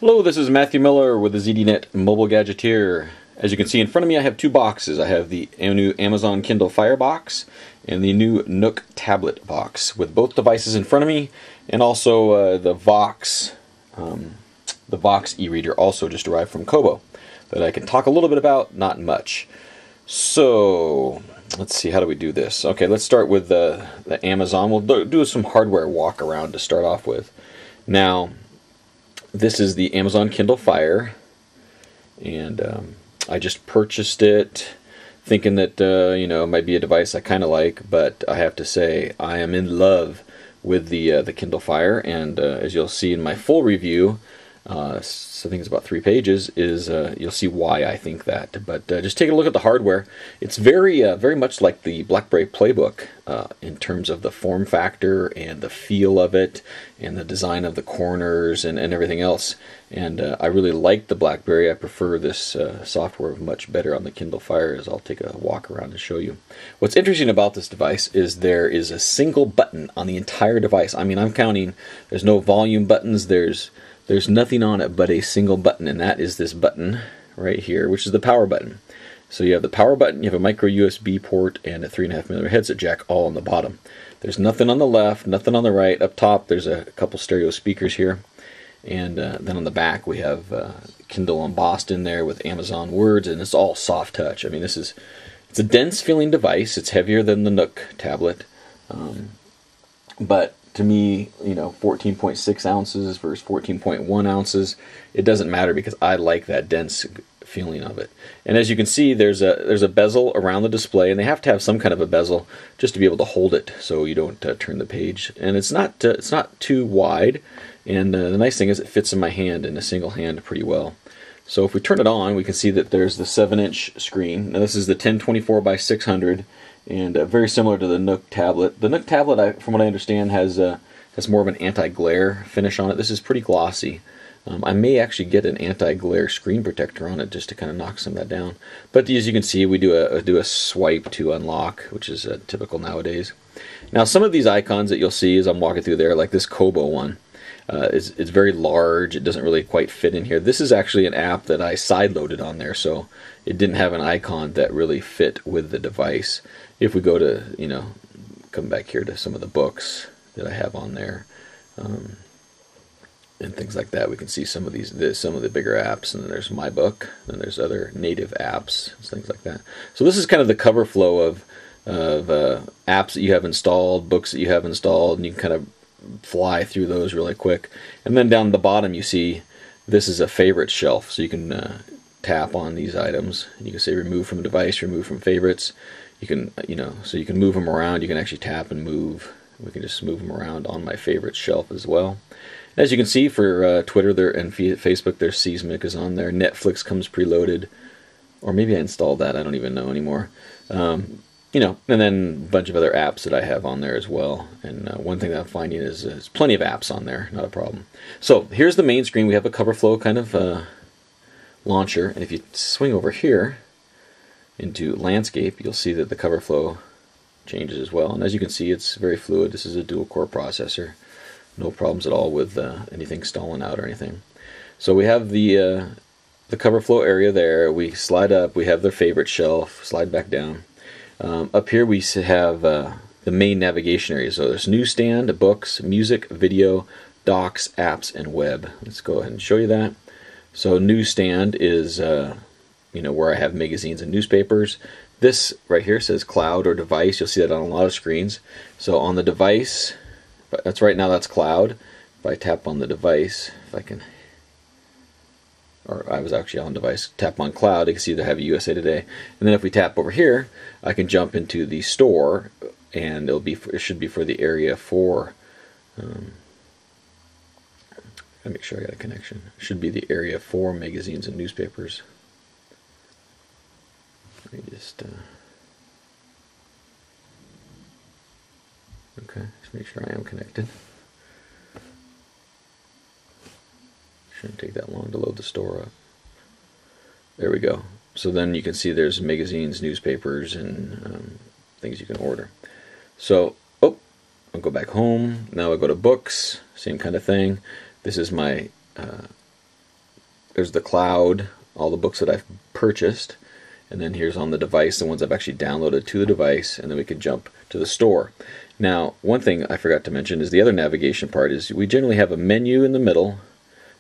Hello, this is Matthew Miller with the ZDNet Mobile Gadgeteer. As you can see in front of me, I have two boxes. I have the new Amazon Kindle Fire box and the new Nook Tablet box with both devices in front of me, and also the Vox Ereader, also just arrived from Kobo, that I can talk a little bit about, not much. So let's see, how do we do this? Okay, let's start with the Amazon. We'll do some hardware walk around to start off with. Now, this is the Amazon Kindle Fire, and I just purchased it thinking that it might be a device I kind of like, but I have to say I am in love with the Kindle Fire, and as you'll see in my full review, so I think it's about 3 pages, is you'll see why I think that. But just take a look at the hardware. It's very much like the BlackBerry Playbook in terms of the form factor and the feel of it and the design of the corners and everything else. And I really like the BlackBerry. I prefer this software much better on the Kindle Fire, as I'll take a walk around and show you. What's interesting about this device is there is a single button on the entire device. I mean, I'm counting, there's no volume buttons, there's nothing on it but a single button, and that is this button right here, which is the power button. So you have the power button, you have a micro USB port, and a 3.5mm headset jack all on the bottom. There's nothing on the left, nothing on the right. Up top there's a couple stereo speakers here, and then on the back we have Kindle embossed in there with Amazon words, and it's all soft touch. I mean, it's a dense feeling device. It's heavier than the Nook Tablet, but to me, 14.6 ounces versus 14.1 ounces, it doesn't matter because I like that dense feeling of it. And as you can see, there's a bezel around the display, and they have to have some kind of a bezel just to be able to hold it so you don't turn the page. And it's not too wide, and the nice thing is it fits in my hand, in a single hand, pretty well. So if we turn it on, we can see that there's the 7-inch screen. Now this is the 1024 by 600. And very similar to the Nook Tablet. The Nook Tablet, from what I understand, has more of an anti-glare finish on it. This is pretty glossy. I may actually get an anti-glare screen protector on it just to kind of knock some of that down. But as you can see, we do a swipe to unlock, which is typical nowadays. Now, some of these icons that you'll see as I'm walking through there, like this Kobo one, it's very large. It doesn't really quite fit in here. This is actually an app that I side-loaded on there, so it didn't have an icon that really fit with the device. If we go to, come back here to some of the books that I have on there, and things like that, we can see some of some of the bigger apps, and then there's my book, and there's other native apps, things like that. So this is kind of the cover flow of apps that you have installed, books that you have installed, and you can kind of fly through those really quick. And then down the bottom you see this is a favorite shelf, so you can tap on these items, and you can say remove from device, remove from favorites. You can, so you can move them around. You can actually tap and move. We can just move them around on my favorite shelf as well. As you can see, for Twitter and Facebook, there's Seismic is on there. Netflix comes preloaded, or maybe I installed that. I don't even know anymore. And then a bunch of other apps that I have on there as well. And one thing that I'm finding is there's plenty of apps on there, not a problem. So here's the main screen. We have a cover flow kind of launcher, and if you swing over here into landscape, you'll see that the cover flow changes as well. And as you can see, it's very fluid. This is a dual core processor. No problems at all with anything stalling out or anything. So we have the cover flow area there. We slide up. We have their favorite shelf. Slide back down. Up here we have the main navigation area. So there's Newsstand, books, music, video, docs, apps, and web. Let's go ahead and show you that. So Newsstand is where I have magazines and newspapers. This right here says cloud or device. You'll see that on a lot of screens. So on the device, that's right now, that's cloud. If I tap on the device, if I can, or I was actually on device, tap on cloud, you can see they have USA Today. And then if we tap over here, I can jump into the store, and it should be for the area for, I make sure I got a connection. It should be the area for magazines and newspapers. Let me just okay, just make sure I am connected. Shouldn't take that long to load the store up. There we go. So then you can see there's magazines, newspapers, and things you can order. So, I'll go back home. Now I go to books, same kind of thing. This is my there's the cloud, all the books that I've purchased, and then here's on the device the ones I've actually downloaded to the device, and then we can jump to the store. Now, one thing I forgot to mention is the other navigation part is we generally have a menu in the middle,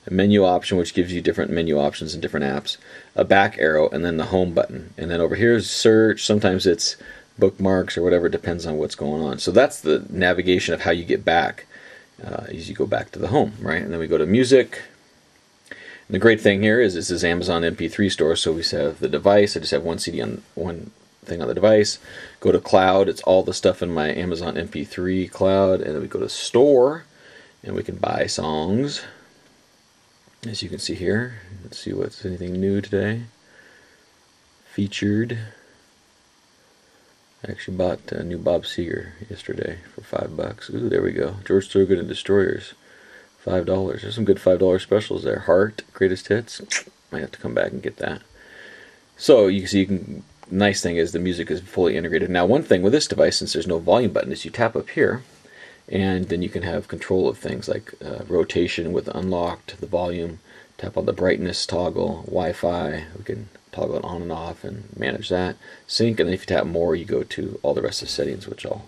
a menu option which gives you different menu options in different apps, a back arrow, and then the home button. And then over here is search. Sometimes it's bookmarks or whatever, depends on what's going on. So that's the navigation of how you get back as you go back to the home, right? And then we go to music. And the great thing here is this is Amazon MP3 store, so we have the device. I just have one CD on one thing on the device. Go to cloud, it's all the stuff in my Amazon MP3 cloud, and then we go to store, and we can buy songs. As you can see here, let's see what's anything new today. Featured. I actually bought a new Bob Seger yesterday for $5. Ooh, there we go. George Thorogood and Destroyers. $5. There's some good $5 specials there. Heart, Greatest Hits. Might have to come back and get that. So you can see, nice thing is the music is fully integrated. Now, one thing with this device, since there's no volume button, is you tap up here, and then you can have control of things like rotation with unlocked, the volume, tap on the brightness toggle, Wi-Fi, we can toggle it on and off and manage that. Sync, and then if you tap more, you go to all the rest of the settings, which I'll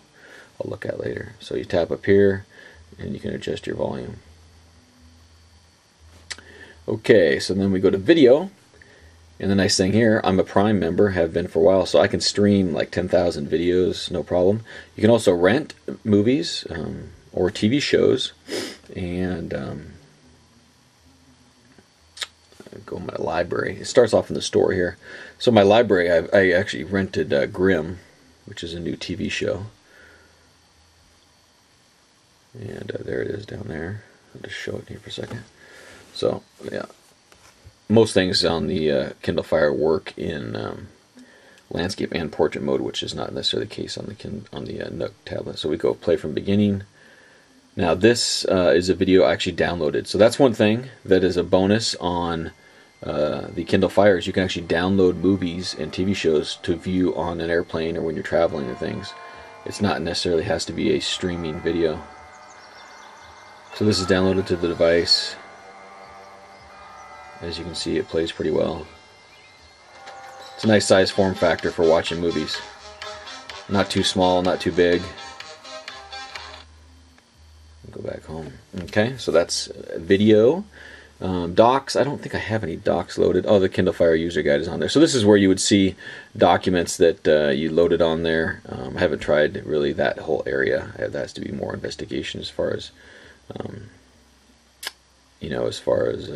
look at later. So you tap up here, and you can adjust your volume. Okay, so then we go to video, and the nice thing here, I'm a Prime member, have been for a while, so I can stream like 10,000 videos, no problem. You can also rent movies or TV shows, and go to my library. It starts off in the store here. So my library, I actually rented Grimm, which is a new TV show. And there it is down there. I'll just show it here for a second. So, yeah. Most things on the Kindle Fire work in landscape and portrait mode, which is not necessarily the case on the Nook Tablet. So we go play from beginning. Now this is a video I actually downloaded. So that's one thing that is a bonus on the Kindle Fire, is you can actually download movies and TV shows to view on an airplane or when you're traveling and things. It's not necessarily has to be a streaming video. So this is downloaded to the device. As you can see, it plays pretty well. It's a nice size form factor for watching movies. Not too small, not too big. Go back home. Okay, so that's video. Docs, I don't think I have any docs loaded. Oh, the Kindle Fire user guide is on there. So this is where you would see documents that you loaded on there. I haven't tried really that whole area. That has to be more investigation as far as, you know, as far as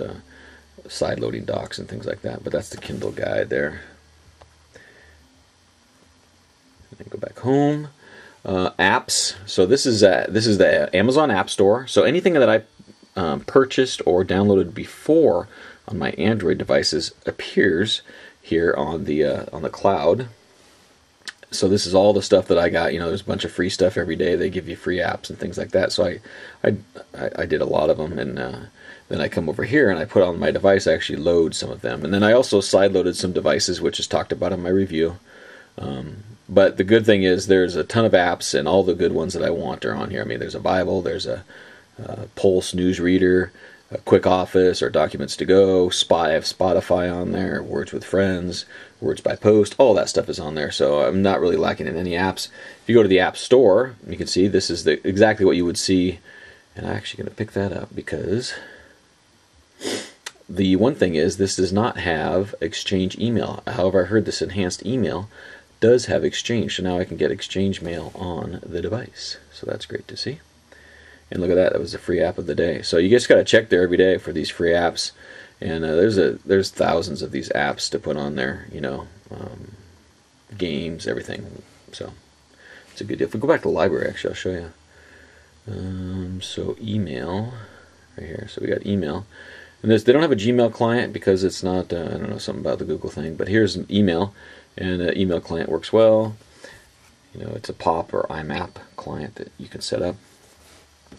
side loading docs and things like that. But that's the Kindle guide there. And then go back home. Apps. So this is the Amazon App Store. So anything that I purchased or downloaded before on my Android devices appears here on the cloud. So this is all the stuff that I got. You know, there's a bunch of free stuff every day. They give you free apps and things like that. So I did a lot of them, and then I come over here and I put on my device. I actually load some of them, and then I also side loaded some devices, which is talked about in my review. But the good thing is there's a ton of apps, and all the good ones that I want are on here. I mean, there's a Bible, there's a Pulse news reader, a Quick Office or Documents to Go, I have Spotify on there, Words with Friends, Words by Post, all that stuff is on there. So I'm not really lacking in any apps. If you go to the App Store, you can see this is exactly what you would see. And I'm actually going to pick that up because the one thing is this does not have Exchange email. However, I heard this enhanced email does have Exchange, so now I can get Exchange mail on the device. So that's great to see. And look at that, that was the free app of the day. So you just got to check there every day for these free apps. And there's thousands of these apps to put on there, you know, games, everything. So it's a good deal. If we go back to the library, actually, I'll show you. So email, right here. So we got email. And they don't have a Gmail client because it's not, I don't know, something about the Google thing. But here's an email, and an email client works well. You know, it's a POP or IMAP client that you can set up.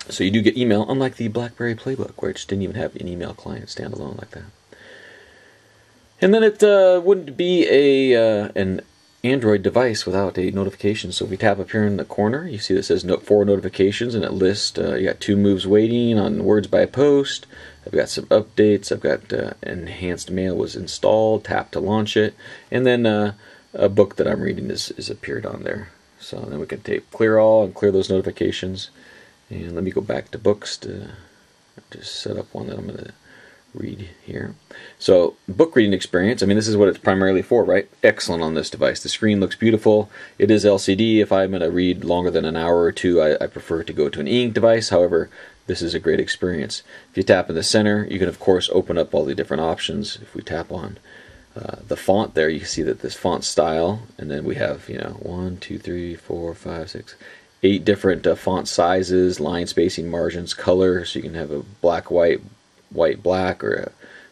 So you do get email, unlike the BlackBerry Playbook, which didn't even have an email client standalone like that. And then it wouldn't be an Android device without a notification. So if we tap up here in the corner, you see that says 4 notifications, and it lists you got 2 moves waiting on words by post. I've got some updates. I've got enhanced mail was installed. Tap to launch it, and then a book that I'm reading is appeared on there. So then we can take clear all and clear those notifications. And let me go back to books to just set up one that I'm going to read here. So book reading experience, I mean, this is what it's primarily for, right? Excellent on this device. The screen looks beautiful. It is LCD. If I'm going to read longer than an hour or two, I prefer to go to an e-ink device. However, this is a great experience. If you tap in the center, you can of course open up all the different options. If we tap on the font there, you can see that this font style, and then we have 1, 2, 3, 4, 5, 6, 8 different font sizes, line spacing, margins, color. So you can have a black, white, white, black, or a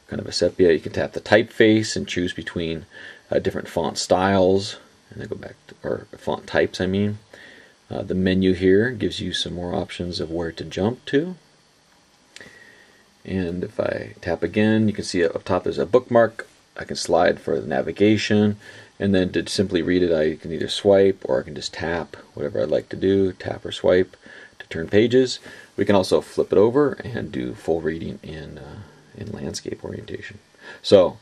kind of a sepia. You can tap the typeface and choose between different font styles, and then go back to, or font types, I mean. The menu here gives you some more options of where to jump to. And if I tap again, you can see up top there's a bookmark. I can slide for the navigation, and then to simply read it, I can either swipe or I can just tap, whatever I'd like to do, tap or swipe to turn pages. We can also flip it over and do full reading in landscape orientation. So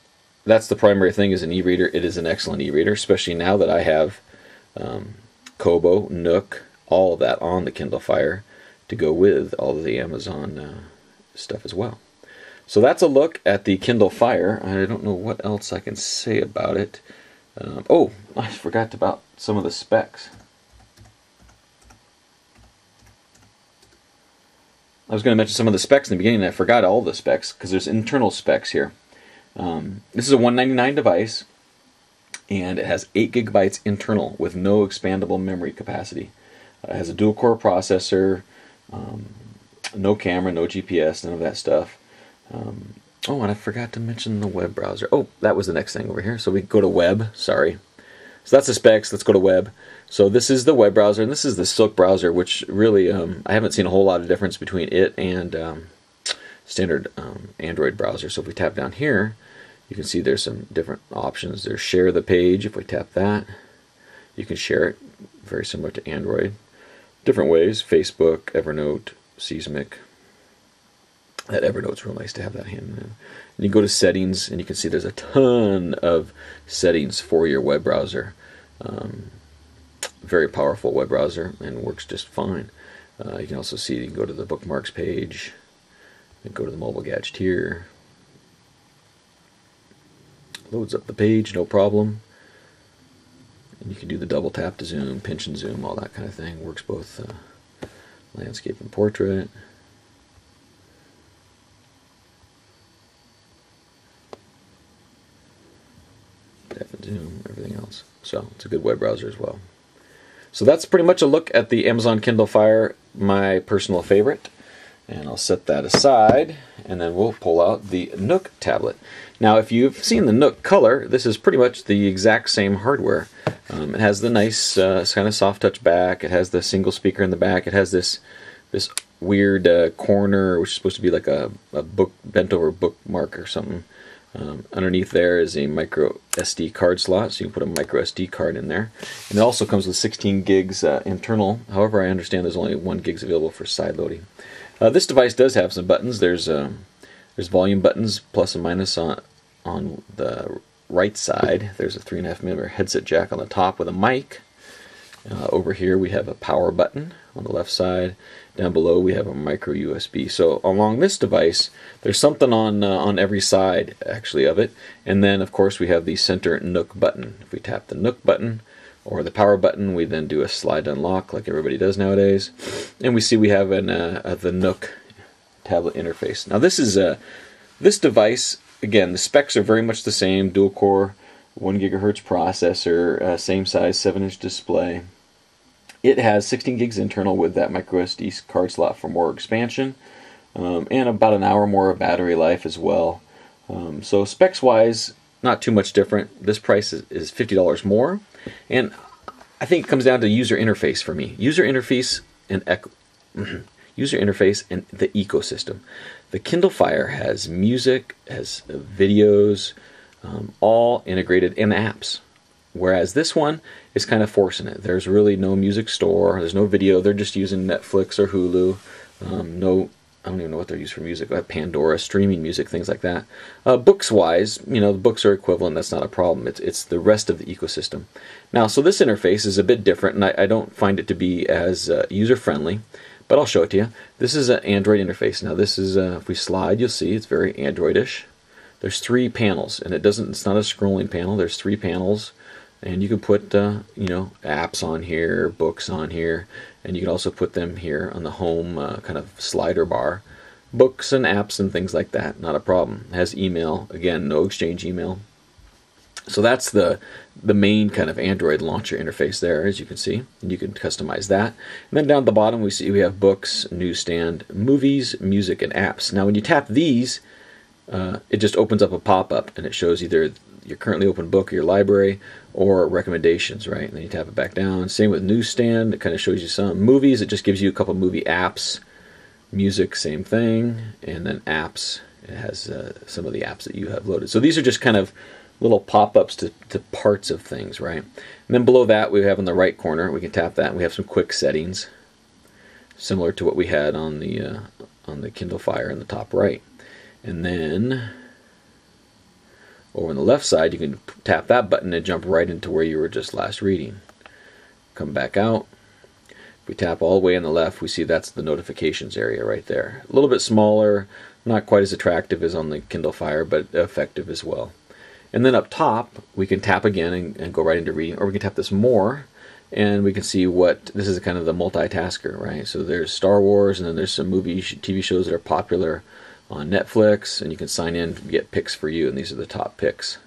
that's the primary thing is an e-reader. It is an excellent e-reader, especially now that I have Kobo, Nook, all of that on the Kindle Fire to go with all of the Amazon stuff as well. So that's a look at the Kindle Fire. I don't know what else I can say about it. Oh, I forgot about some of the specs. I was going to mention some of the specs in the beginning, and I forgot all the specs because there's internal specs here. This is a $199 device, and it has 8 gigabytes internal with no expandable memory capacity. It has a dual-core processor, no camera, no GPS, none of that stuff. Oh, and I forgot to mention the web browser. Oh, that was the next thing over here. So we go to web, sorry. So that's the specs. Let's go to web. So this is the web browser, and this is the Silk browser, which really I haven't seen a whole lot of difference between it and standard Android browser. So if we tap down here, you can see there's some different options. There's share the page. If we tap that, you can share it, very similar to Android. Different ways, Facebook, Evernote, Seismic. That Evernote's real nice to have that hand. And you go to settings, and you can see there's a ton of settings for your web browser. Very powerful web browser and works just fine. You can also see, you can go to the bookmarks page and go to the mobile gadget here. Loads up the page, no problem. And you can do the double tap to zoom, pinch and zoom, all that kind of thing. Works both landscape and portrait. Tap and zoom, everything else. So it's a good web browser as well. So that's pretty much a look at the Amazon Kindle Fire, my personal favorite. And I'll set that aside, and then we'll pull out the Nook Tablet. Now, if you've seen the Nook Color, this is pretty much the exact same hardware. It has the nice kind of soft touch back. It has the single speaker in the back. It has this weird corner, which is supposed to be like a book bent over bookmark or something. Underneath there is a micro SD card slot, so you can put a micro SD card in there. And it also comes with 16 gigs internal. However, I understand there's only 1 gig available for side loading. This device does have some buttons. There's volume buttons, plus and minus on the right side. There's a 3.5mm headset jack on the top with a mic. Over here we have a power button on the left side. Down below we have a micro USB. So along this device, there's something on every side actually of it. And then of course we have the center Nook button. If we tap the Nook button or the power button, we then do a slide unlock like everybody does nowadays. And we see we have the Nook tablet interface. Now this device, again, the specs are very much the same. Dual core, 1 gigahertz processor, same size, 7-inch display. It has 16 gigs internal with that micro SD card slot for more expansion, and about an hour more of battery life as well. So specs wise, not too much different. This price is $50 more, and I think it comes down to user interface for me. User interface and the ecosystem. The Kindle Fire has music, has videos, all integrated, and apps. Whereas this one is kind of forcing it. There's really no music store. There's no video. They're just using Netflix or Hulu. No, I don't even know what they're used for music. Pandora, streaming music, things like that. Books-wise, the books are equivalent. That's not a problem. It's the rest of the ecosystem. Now, so this interface is a bit different, and I don't find it to be as user-friendly, but I'll show it to you. This is an Android interface. Now, this is, if we slide, you'll see it's very Android-ish. There's 3 panels, and it's not a scrolling panel. There's 3 panels, and you can put, apps on here, books on here, and you can also put them here on the home kind of slider bar. Books and apps and things like that, not a problem. It has email, again, no Exchange email. So that's the main kind of Android launcher interface there, as you can see. And you can customize that. And then down at the bottom we have books, Newsstand, movies, music, and apps. Now when you tap these, it just opens up a pop-up and it shows either your currently open book or your library or recommendations, right? And then you tap it back down. Same with Newsstand, it kind of shows you some movies. It just gives you a couple movie apps. Music, same thing. And then apps, it has some of the apps that you have loaded. So these are just kind of little pop-ups to parts of things, right? And then below that we have in the right corner, we can tap that and we have some quick settings similar to what we had on the Kindle Fire in the top right. And then over on the left side you can tap that button and jump right into where you were just last reading. Come back out. If we tap all the way on the left, we see that's the notifications area right there. A little bit smaller, not quite as attractive as on the Kindle Fire, but effective as well. And then up top, we can tap again and go right into reading, or we can tap this more, and we can see this is kind of the multitasker, right? So there's Star Wars, and then there's some TV shows that are popular on Netflix, and you can sign in and get picks for you, and these are the top picks.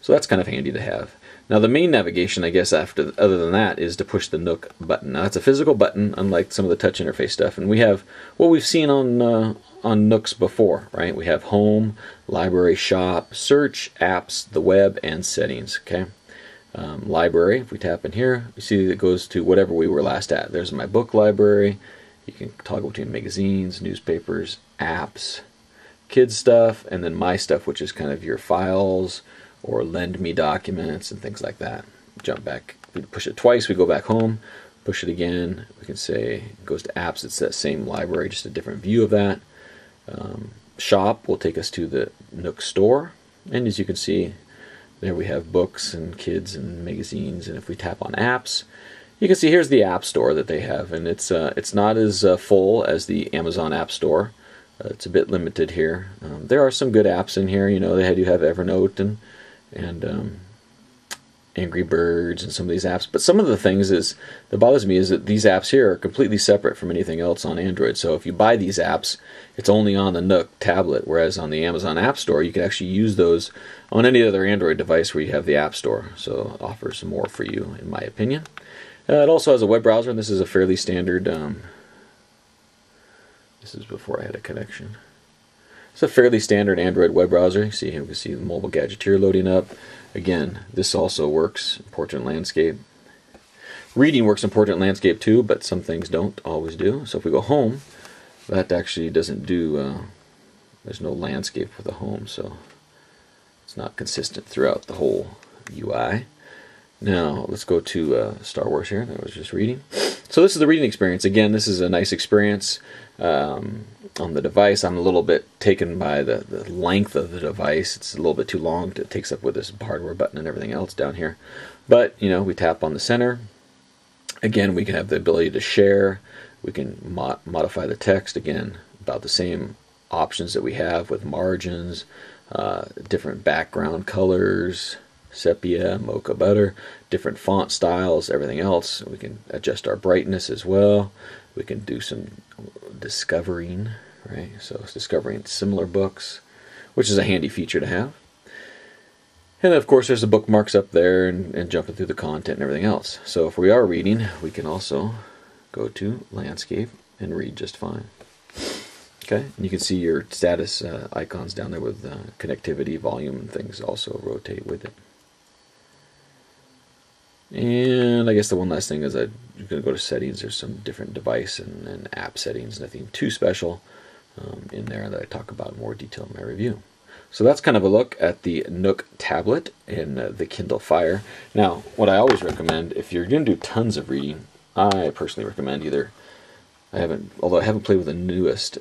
So that's kind of handy to have. Now the main navigation, I guess, other than that, is to push the Nook button. Now it's a physical button, unlike some of the touch interface stuff, and we have what we've seen on Nooks before, right? We have home, library, shop, search, apps, the web, and settings. Okay, library. If we tap in here, we see that it goes to whatever we were last at. There's my book library. You can toggle between magazines, newspapers, apps, kids stuff, and then my stuff, which is kind of your files or lend me documents and things like that. Jump back. If we push it twice, we go back home. Push it again, we can say it goes to apps. It's that same library, just a different view of that. Shop will take us to the Nook store, and as you can see there we have books and kids and magazines. And if we tap on apps, you can see here's the app store that they have, and it's not as full as the Amazon App Store. It's a bit limited here. There are some good apps in here. They do have Evernote and Angry Birds and some of these apps, but some of the things that bothers me is that these apps here are completely separate from anything else on Android. So if you buy these apps, it's only on the Nook tablet, whereas on the Amazon App Store you can actually use those on any other Android device where you have the App Store. So it offers more for you, in my opinion. It also has a web browser, and this is a fairly standard. This is before I had a connection. It's a fairly standard Android web browser. You see here, we can see the mobile gadgeteer loading up. Again, this also works in portrait landscape. Reading works in portrait landscape too, but some things don't always do. So if we go home, that actually doesn't do, there's no landscape for the home, so it's not consistent throughout the whole UI. Now, let's go to Star Wars here that I was just reading. So this is the reading experience. Again, this is a nice experience on the device. I'm a little bit taken by the length of the device. It's a little bit too long. It takes up with this hardware button and everything else down here. But, we tap on the center. Again, we can have the ability to share. We can modify the text. Again, about the same options that we have with margins, different background colors, sepia, mocha butter, different font styles, everything else. We can adjust our brightness as well. We can do some discovering, right? So it's discovering similar books, which is a handy feature to have. And of course there's the bookmarks up there and jumping through the content and everything else. So if we are reading, we can also go to landscape and read just fine. Okay, and you can see your status icons down there with connectivity, volume, and things also rotate with it. And I guess the one last thing is I'm going to go to settings. There's some different device and app settings, nothing too special in there that I talk about in more detail in my review. So that's kind of a look at the Nook Tablet and the Kindle Fire. Now, what I always recommend, if you're going to do tons of reading, I personally recommend either, although I haven't played with the newest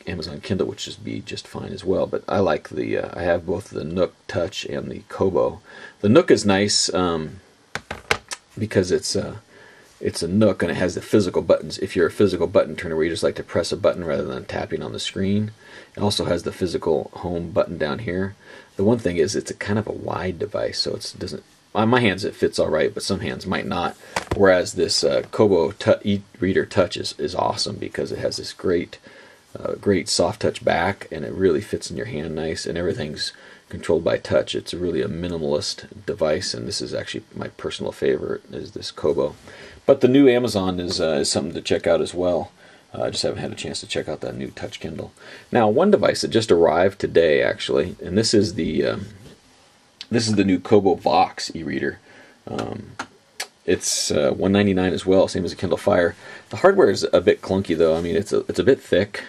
Amazon Kindle, which would be just fine as well, but I like I have both the Nook Touch and the Kobo. The Nook is nice because it's a Nook and it has the physical buttons. If you're a physical button turner where you just like to press a button rather than tapping on the screen, it also has the physical home button down here. The one thing is it's a kind of a wide device, so it doesn't. On my hands it fits all right, but some hands might not. Whereas this Kobo Reader Touch is awesome because it has this great soft touch back, and it really fits in your hand nice, and everything's controlled by touch. It's really a minimalist device, and this is actually my personal favorite, is this Kobo. But the new Amazon is something to check out as well. I just haven't had a chance to check out that new Touch Kindle. Now, one device that just arrived today, actually, and this is the new Kobo Vox Ereader. It's $199 as well, same as a Kindle Fire. The hardware is a bit clunky, though. I mean, it's a bit thick,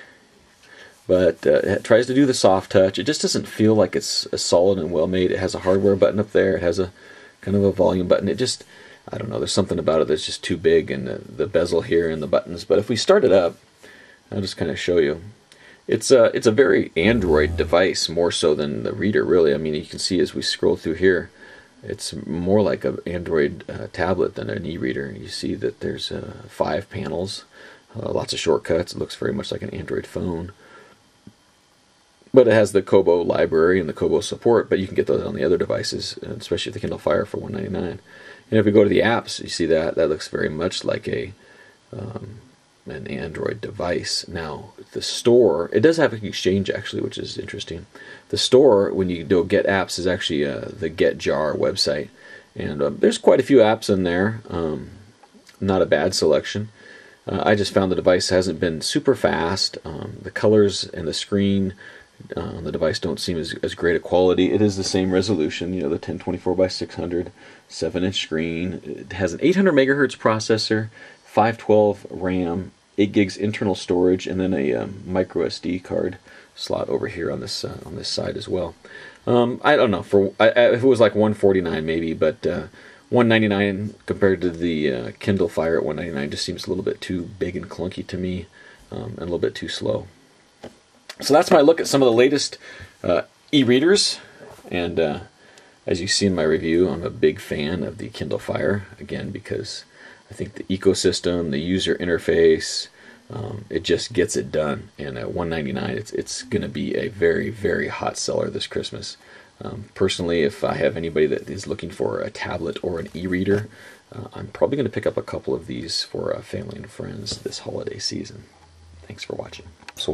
but it tries to do the soft touch. It just doesn't feel like it's solid and well made. It has a hardware button up there. It has a kind of a volume button. It just, I don't know, there's something about it that's just too big, and the bezel here and the buttons. But if we start it up, I'll just kind of show you. It's a very Android device, more so than the reader, really. I mean, you can see as we scroll through here, it's more like an Android tablet than an e-reader. You see that there's 5 panels, lots of shortcuts. It looks very much like an Android phone. But it has the Kobo library and the Kobo support, but you can get those on the other devices, especially the Kindle Fire for $199. And if we go to the apps, you see that looks very much like an Android device. Now, the store, it does have an Exchange, actually, which is interesting. The store, when you go get apps, is actually the Get Jar website. And there's quite a few apps in there. Not a bad selection. I just found the device hasn't been super fast. The colors and the screen on the device don't seem as great a quality. It is the same resolution, you know, the 1024 by 600, 7-inch screen. It has an 800 megahertz processor, 512 RAM, 8 gigs internal storage, and then a micro SD card slot over here on this side as well. I don't know, if it was like $149 maybe, but $199 compared to the Kindle Fire at $199 just seems a little bit too big and clunky to me, and a little bit too slow. So that's my look at some of the latest e-readers, and as you see in my review, I'm a big fan of the Kindle Fire, again, because I think the ecosystem, the user interface, it just gets it done. And at $199, it's going to be a very, very hot seller this Christmas. Personally, if I have anybody that is looking for a tablet or an e-reader, I'm probably going to pick up a couple of these for family and friends this holiday season. Thanks for watching. So